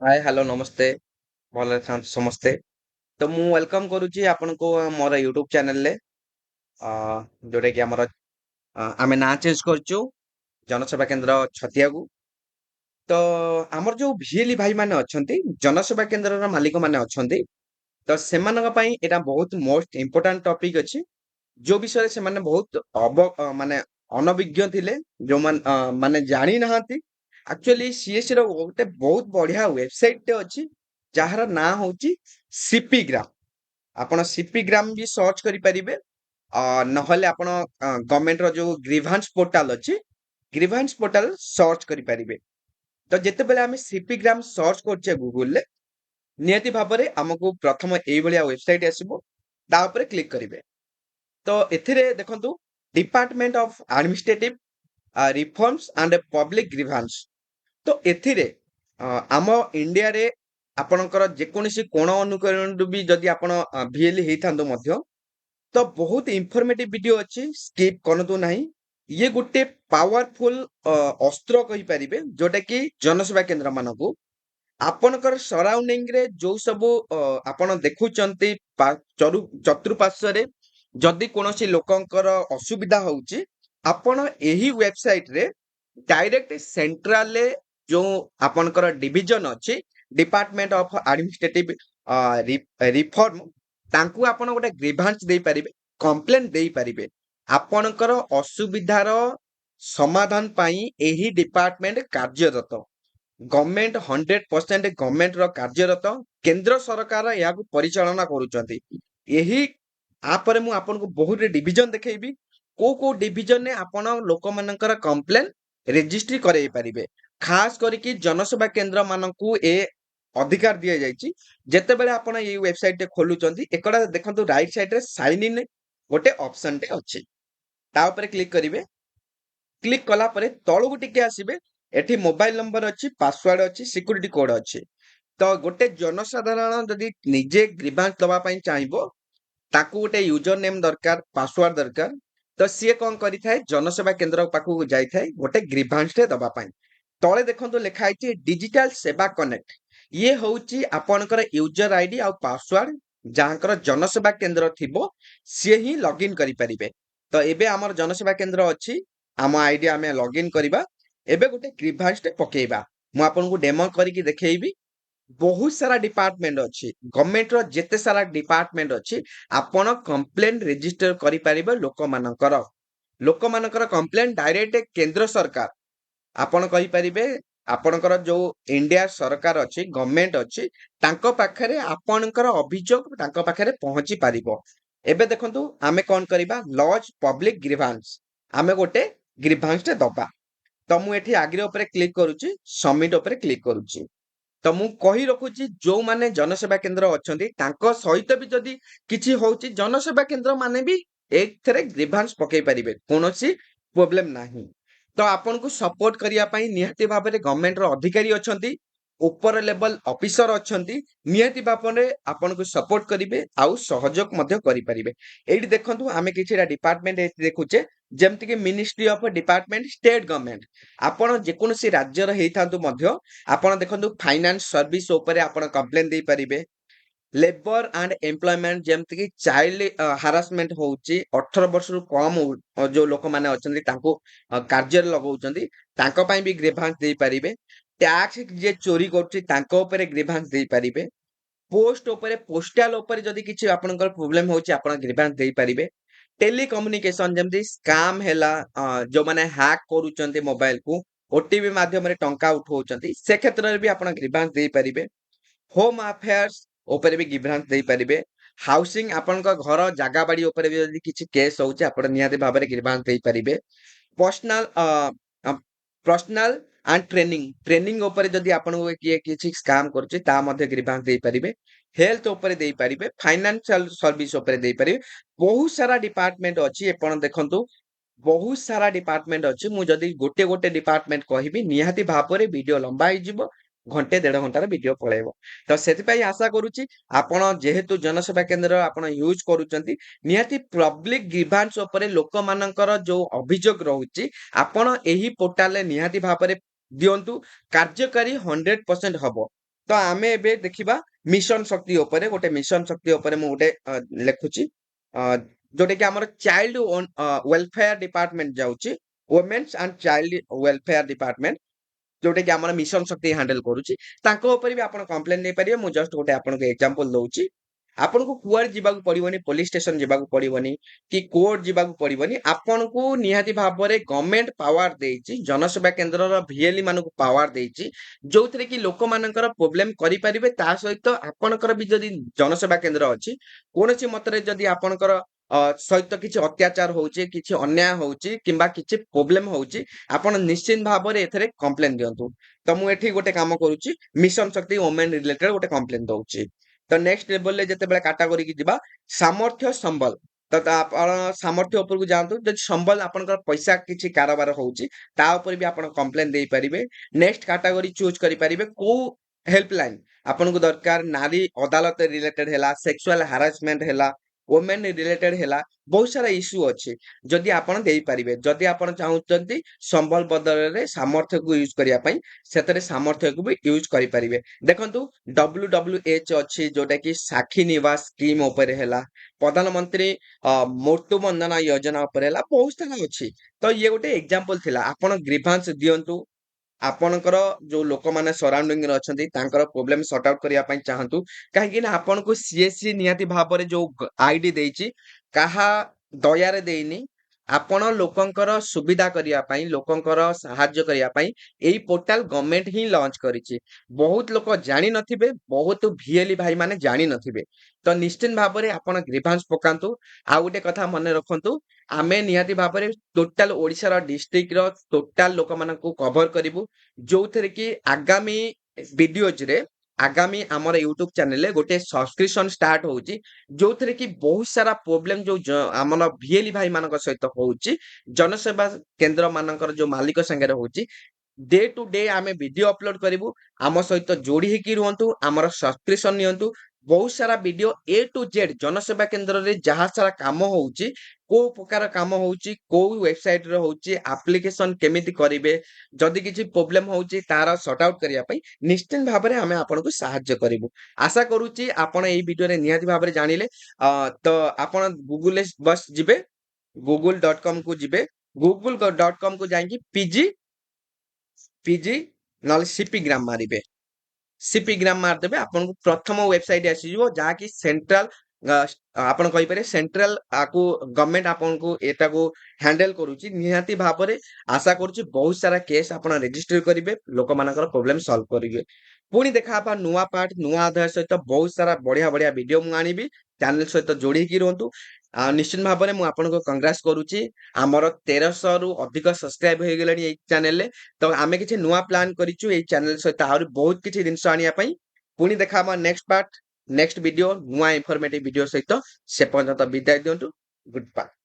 Hi hello नमस्ते भले थांत समस्ते। तो मु वेलकम करूची आपनको मोर यूट्यूब चैनल ले जोटे कि हमर आमे ना चेंज करचू जनसेवा केंद्र छतिया को। तो हमर जो भिएली भाई माने अछंती जनसेवा केंद्र रा मालिक माने अछंती। तो सेमानक पई एटा बहुत मोस्ट इंपोर्टेंट टॉपिक अछि जो विषय से माने बहुत माने अनभिज्ञ थिले जो माने जानि नहांती। एक्चुअली सीएस रो गोटे बहुत बढ़िया वेबसाइट टे अछि जहार ना होची सीपी ग्राम। आपण सीपी ग्राम भी सर्च करि परिबे। नहले आपण गवर्नमेंट रो जो ग्रीवांस पोर्टल अछि ग्रीवांस पोर्टल सर्च करि परिबे। तो जेते बेले आमे सीपी ग्राम सर्च करछे गूगल ले नियति भाबरे हमकु प्रथम एई भलिया वेबसाइट आसीबो ता ऊपर क्लिक करिवे। तो एथिरे देखंतु department of administrative reforms and public grievance. तो एथिरे आम इंडिया रे आपणकर जेकोसी कोण अनुकरण भी जदि आपण भिएली हेइथांदो मध्य तो बहुत इन्फॉर्मेटिव वीडियो अछि स्किप करंतु नाही। ये गुटे पावरफुल अस्त्र कहि परिबे जोटा कि जनसेवा केंद्र मानकु आपणकर सराउंडिंग रे जो सब आपण देखुचंती चतुर्पार्श्व रे जदि कोनोसी लोकंकर असुविधा होउची आपण एही वेबसाइट रे डायरेक्ट सेंट्रल ले जो आपणकर डिवीजन अछि डिपार्टमेंट ऑफ एडमिनिस्ट्रेटिव रिफॉर्म तांकू आपण गोटे ग्रीवांस देई परिबे कंप्लेंट देई परिबे आपणकर असुविधार समाधान पाई एही डिपार्टमेंट कार्यरत। गवर्नमेंट 100% गवर्नमेंट रो कार्यरत केंद्र सरकार या परिचालना करूचंती। यही आपरे मु आपनको बहुत डिवीजन देखैबी को को डिवीजन ने आपण लोक मानकर कंप्लेन रेजिस्ट्री करई परिबे। खास करिकि जनसेवा केंद्र मानकू ए अधिकार दिया जायछि जेते बेले आपण ए वेबसाइट खोलुचंती एकड़ा देखंतु राइट साइड रे साइन इन गोटे ऑप्शन टे अछि ता ऊपर क्लिक करिवे। क्लिक कला परे तळु टिके आसीबे एठी मोबाइल नंबर अछि पासवर्ड अछि सिक्यूरिटी कोड अछि। तो गोटे जनसाधारण जदि निजे ग्रीवांस दबा पई चाहिबो ताकू गोटे यूजर नेम दरकार पासवर्ड दरकार। तो सीए कोन करिथाय जनसेवा केंद्र पाखु जाइथाय गोटे ग्रीवांस टे दबा पई तळे देखंतु लेखा आइछि डिजिटल सेवा कनेक्ट। ये होउची आपनकर यूजर आईडी आ पासवर्ड जहाँकर जनसेवा केंद्र थिबो से ही लॉगिन करि परिबे। तो एबे हमर जनसेवा केंद्र अछि आम आईडी आमे लॉगिन करिबा एबे गोटे ग्रीवांस टे पकेइबा। मु आपनको डेमो करिकि देखैबी बहुत सारा डिपार्टमेंट अछि गवर्नमेंट रो जेते सारा डिपार्टमेंट अछि आपण कंप्लेंट रजिस्टर करि परिबे लोक मानकर कंप्लेंट डायरेक्ट केंद्र सरकार आपण कहि परिबे आपणकर जो इंडिया सरकार अछि गवर्नमेंट अछि तांको पाखरे आपणकर अभियोग तांको पाखरे पहुंची पारिबो। एबे देखंतु आमे कोन करिबा लॉज पब्लिक ग्रीवांस आमे गोटे ग्रीवांस टे दबा। तो मु एठी आग्रे ऊपर क्लिक करूची सबमिट ऊपर क्लिक करूची। तो मु कहि रखुची जो माने जनसेवा केंद्र अछंती तांको सहित भी जदि किछि होउची जनसेवा केंद्र माने भी एथरे ग्रीवांस पकेइ परिबे कोनोसी प्रॉब्लम नाही। तो आपन को सपोर्ट करिया पई निहाती भाबरे गवर्नमेंट रो अधिकारी अछंती ऊपर लेवल ऑफिसर अछंती निहाती भाबरे आपन को सपोर्ट करिवे आउ सहयोग मध्य करि परिबे। एठी देखंतु आमे किछिरा डिपार्टमेंट एठी देखुचे जेमति कि ministry of department state government आपण जेकोनोसी राज्यर हेइथांतु मध्य आपण देखंतु फाइनेंस सर्विस ऊपर आपण कंप्लेन देई परिबे। लेबर एंड एम्प्लॉयमेंट जेमति कि चाइल्ड हारासमेंट होउची 18 वर्ष रु कम जो लोक माने अछंती तांको कार्य लगाउचंती तांको पई भी ग्रीवांस देई परिबे। टैक्स जे चोरी करची तांको ऊपर ग्रीवांस देई परिबे। पोस्ट ऊपर पोस्टल ऊपर जदि किछि आपनकर प्रॉब्लम होउची आपण ग्रीवांस देई परिबे। टेलीकम्युनिकेशन जेमति स्कैम हैला जो माने हैक करूचंती मोबाइल को ओटीपी माध्यम रे टंका उठौचंती से क्षेत्र रे भी आपण ग्रीवांस देई परिबे। होम अफेयर्स ऊपर भी ग्रीवांस देई परिबे। हाउसिंग आपनका घर जागा बाड़ी ऊपर भी जदि किछि केस होउची आपण निहाती भाबरे ग्रीवांस देई परिबे। Personal personal and training training ऊपर जदि आपनको किए किछि स्कैम करछि ता मध्ये ग्रीवांस देई परिबे। हेल्थ ऊपर देई परिबे फाइनेंशियल सर्विस ऊपर देई परिबे। बहुत सारा डिपार्टमेंट अछि एपण देखंतु बहुत सारा डिपार्टमेंट अछि मु जदि गोटे गोटे डिपार्टमेंट कहिबी निहाती भाबरे वीडियो लंबा होई जिवो घंटे डेढ़ घंटार वीडियो पळेइबो। तो सेति आशा करूची आपण जेहेतु जनसेवा केंद्र आपण यूज करूचंती निहाती पब्लिक ग्रीवांस ऊपर लोक मानकर जो अभियोग रहुची आपण एही पोर्टल रे निहाती भाबरे दियंतु कार्यकारी 100% हबो। ତ ଆମେ ଏବେ ଦେଖିବା ମିଶନ ଶକ୍ତି ଉପରେ ଗୋଟେ ମିଶନ ଶକ୍ତି ଉପରେ ମୁଁ ଗୋଟେ ଲେଖୁଛି ଯୋଉଟା କି ଆମର ଚାଇଲ୍ଡ ୱେଲଫେୟାର ଡିପାର୍ଟମେଣ୍ଟ ଯାଉଛି women's and child welfare department ଯୋଉଟା କି ଆମର ମିଶନ ଶକ୍ତି ହ୍ୟାଣ୍ଡେଲ କରୁଛି ତାଙ୍କ ଉପରେ ବି ଆପଣ କମ୍ପ୍ଲେନ ଦେଇପାରିବେ ମୁଁ ଜଷ୍ଟ ଗୋଟେ ଆପଣଙ୍କୁ ଏକ୍ଜାମ୍ପଲ ଦଉଛି ଆପଣଙ୍କୁ କୁଆଡେ ଯିବାକୁ ପଡିବନି ପୋଲିସ ଷ୍ଟେସନ ଯିବାକୁ ପଡିବନି କି କୋର୍ଟ ଯିବାକୁ ପଡିବନି ଆପଣଙ୍କୁ ନିହାତି ଭାବରେ ଗଭର୍ଣ୍ଣମେଣ୍ଟ ପାୱାର ଦେଇଛି ଜନସେବା କେନ୍ଦ୍ରର ଭିଏଲି ମାନଙ୍କୁ ପାୱାର ଦେଇଛି ଯୋଉଥିରେ କି ଲୋକମାନଙ୍କର ପ୍ରୋବ୍ଲେମ କରିପାରିବେ ତା ସହିତ ଆପଣଙ୍କର ବି ଯଦି ଜନସେବା କେନ୍ଦ୍ର ଅଛି କୌଣସି ମତରେ ଯଦି ଆପଣଙ୍କର ସହିତ କିଛି ଅତ୍ୟାଚାର ହଉଛି କିଛି ଅନ୍ୟାୟ ହଉଛି କିମ୍ବା କିଛି ପ୍ରୋବ୍ଲେମ ହଉଛି ଆପଣ ନିଶ୍ଚିତ ଭାବରେ ଏଥିରେ କମ୍ପ୍ଲେନ ଦିଅନ୍ତୁ ତ ମୁଁ ଏଠି ଗୋଟେ କାମ କରୁଛି ମିଶନ ଶକ୍ତି ଓମେନ ରିଲେଟେଡ ଗୋଟେ କମ୍ପ୍ଲେନ ଦଉଛି ତ ନେକ୍ସଟ ଲେବଲରେ ଯେତେବେଳେ କାଟାଗୋରିକି ଯିବା ସାମର୍ଥ୍ୟ ସମ୍ବଳ ଆପଣ ସାମର୍ଥ୍ୟ ଉପରକୁ ଯାଆନ୍ତୁ ଯଦି ସମ୍ବଳ ଆପଣଙ୍କର ପଇସା କିଛି କାରବାର ହଉଛି ତା ଉପରେ ବି ଆପଣ କମ୍ପ୍ଲେନ ଦେଇପାରିବେ ନେକ୍ସଟ କାଟାଗୋରୀ ଚୁଜ କରିପାରିବେ କୋଉ ହେଲ୍ପଲାଇନ ଆପଣଙ୍କୁ ଦରକାର ନାରୀ ଅଦାଲତ ରିଲେଟେଡ ହେଲା ସେକ୍ସୁଆଲ ହାରାସମେଣ୍ଟ ହେଲା ଓମେନ ରିଲେଟେଡ ହେଲା ବହୁତ ସାରା ଇସ୍ୟୁ ଅଛି ଯଦି ଆପଣ ଦେଇପାରିବେ ଯଦି ଆପଣ ଚାହୁଁଛନ୍ତି ସମ୍ବଳ ବଦଳରେ ସାମର୍ଥ୍ୟକୁ ୟୁଜ କରିବା ପାଇଁ ସେଥିରେ ସାମର୍ଥ୍ୟକୁ ବି ୟୁଜ କରିପାରିବେ ଦେଖନ୍ତୁ WWH ଅଛି ଯୋଉଟା କି ସାକ୍ଷୀ ନିବାସ ସ୍କିମ ଉପରେ ହେଲା ପ୍ରଧାନମନ୍ତ୍ରୀ ମୃତ୍ୟୁ ବନ୍ଦନା ଯୋଜନା ଉପରେ ହେଲା ବହୁତ ସାରା ଅଛି ତ ଇଏ ଗୋଟେ ଏକ୍ଜାମ୍ପଲ ଥିଲା ଆପଣ ଗ୍ରିଭାନ୍ସ ଦିଅନ୍ତୁ ଆପଣଙ୍କର ଯୋଉ ଲୋକମାନେ ସରାଉଣ୍ଡିଂ ରେ ଅଛନ୍ତି ତାଙ୍କର ପ୍ରୋବ୍ଲେମ ସର୍ଟ ଆଉଟ କରିବା ପାଇଁ ଚାହାନ୍ତୁ କାହିଁକି ନା ଆପଣଙ୍କୁ ସିଏସସି ନିହାତି ଭାବରେ ଯୋଉ ଆଇଡି ଦେଇଛି କାହା ଦୟାରେ ଦେଇନି ଆପଣ ଲୋକଙ୍କର ସୁବିଧା କରିବା ପାଇଁ ଲୋକଙ୍କର ସାହାଯ୍ୟ କରିବା ପାଇଁ ଏଇ ପୋର୍ଟାଲ ଗଭର୍ଣ୍ଣମେଣ୍ଟ ହିଁ ଲଞ୍ଚ କରିଛି ବହୁତ ଲୋକ ଜାଣିନଥିବେ ବହୁତ ଭିଏଲି ଭାଇ ମାନେ ଜାଣିନଥିବେ ତ ନିଶ୍ଚିତ ଭାବରେ ଆପଣ ଗ୍ରିଭାନ୍ସ ପକାନ୍ତୁ ଆଉ ଗୋଟେ କଥା ମନେ ରଖନ୍ତୁ ଆମେ ନିହାତି ଭାବରେ ଟୋଟାଲ ଓଡିଶାର ଡିଷ୍ଟ୍ରିକ୍ଟର ଟୋଟାଲ ଲୋକମାନଙ୍କୁ କଭର କରିବୁ ଯୋଉଥିରେ କି ଆଗାମୀ ଭିଡିଓଜରେ ଆଗାମୀ ଆମର ୟୁଟ୍ୟୁବ ଚ୍ୟାନେଲରେ ଗୋଟେ ସବସ୍କ୍ରିପସନ ଷ୍ଟାର୍ଟ ହଉଛି ଯୋଉଥିରେ କି ବହୁତ ସାରା ପ୍ରୋବ୍ଲେମ ଯୋଉ ଆମର ଭିଏଲି ଭାଇ ମାନଙ୍କ ସହିତ ହଉଛି ଜନସେବା କେନ୍ଦ୍ର ମାନଙ୍କର ଯୋଉ ମାଲିକ ସାଙ୍ଗରେ ହଉଛି ଡେ ଟୁ ଡେ ଆମେ ଭିଡିଓ ଅପଲୋଡ କରିବୁ ଆମ ସହିତ ଯୋଡି ହେଇକି ରୁହନ୍ତୁ ଆମର ସବସ୍କ୍ରିପସନ ନିଅନ୍ତୁ ବହୁତ ସାରା ଭିଡିଓ A to Z ଜନସେବା କେନ୍ଦ୍ରରେ ଯାହା ସାରା କାମ ହଉଛି କୋଉ ପ୍ରକାର କାମ ହଉଛି କୋଉ ୱେବସାଇଟ ରେ ହଉଛି ଆପ୍ଲିକେସନ କେମିତି କରିବେ ଯଦି କିଛି ପ୍ରୋବ୍ଲେମ ହଉଛି ତାର ସର୍ଟ ଆଉଟ କରିବା ପାଇଁ ନିଶ୍ଚିତ ଭାବରେ ଆମେ ଆପଣଙ୍କୁ ସାହାଯ୍ୟ କରିବୁ ଆଶା କରୁଛି ଆପଣ ଏଇ ଭିଡିଓରେ ନିହାତି ଭାବରେ ଜାଣିଲେ ତ ଆପଣ ଗୁଗୁଲରେ ବସ୍ ଯିବେ google.com କୁ ଯିବେ google.com କୁ ଯାଇକି ପିଜି ନହେଲେ ସିପି ଗ୍ରାମ ମାରିବେ ସିପି ଗ୍ରାମ ମାରିଦେବେ ଆପଣଙ୍କୁ ପ୍ରଥମ ୱେବସାଇଟ ଆସିଯିବ ଯାହାକି ସେଣ୍ଟ୍ରାଲ ଆପଣ କହିପାରିବେ ସେଣ୍ଟ୍ରାଲ ଆକୁ ଗଭର୍ଣ୍ଣମେଣ୍ଟ ଆପଣଙ୍କୁ ଏଟାକୁ ହ୍ୟାଣ୍ଡେଲ କରୁଛି ନିହାତି ଭାବରେ ଆଶା କରୁଛି ବହୁତ ସାରା କେସ୍ ଆପଣ ରେଜିଷ୍ଟର କରିବେ ଲୋକମାନଙ୍କର ପ୍ରୋବ୍ଲେମ ସଲ୍ଭ କରିବେ ପୁଣି ଦେଖା ହବା ନୂଆ ପାର୍ଟ ନୂଆ ଅଧ୍ୟାୟ ସହିତ ବହୁତ ସାରା ବଢିଆ ବଢିଆ ଭିଡିଓ ମୁଁ ଆଣିବି ଚ୍ୟାନେଲ ସହିତ ଯୋଡିକି ରୁହନ୍ତୁ ନିଶ୍ଚିତ ଭାବରେ ମୁଁ ଆପଣଙ୍କୁ କଂଗ୍ରାସ କରୁଛି ଆମର 1300 ରୁ ଅଧିକ ସବସ୍କ୍ରାଇବ ହେଇଗଲାଣି ଏଇ ଚ୍ୟାନେଲରେ ତ ଆମେ କିଛି ନୂଆ ପ୍ଲାନ୍ କରିଛୁ ଏଇ ଚ୍ୟାନେଲ ସହିତ ଆହୁରି ବହୁତ କିଛି ଜିନିଷ ଆଣିବା ପାଇଁ ପୁଣି ଦେଖା ହବା ନେକ୍ସଟ ପାର୍ଟ ନେକ୍ସଟ ଭିଡିଓ ନୂଆ ଇନଫର୍ମେଟିଭ ଭିଡିଓ ସହିତ ସେ ପର୍ଯ୍ୟନ୍ତ ବିଦାୟ ଦିଅନ୍ତୁ ଗୁଡ୍ ବାଏ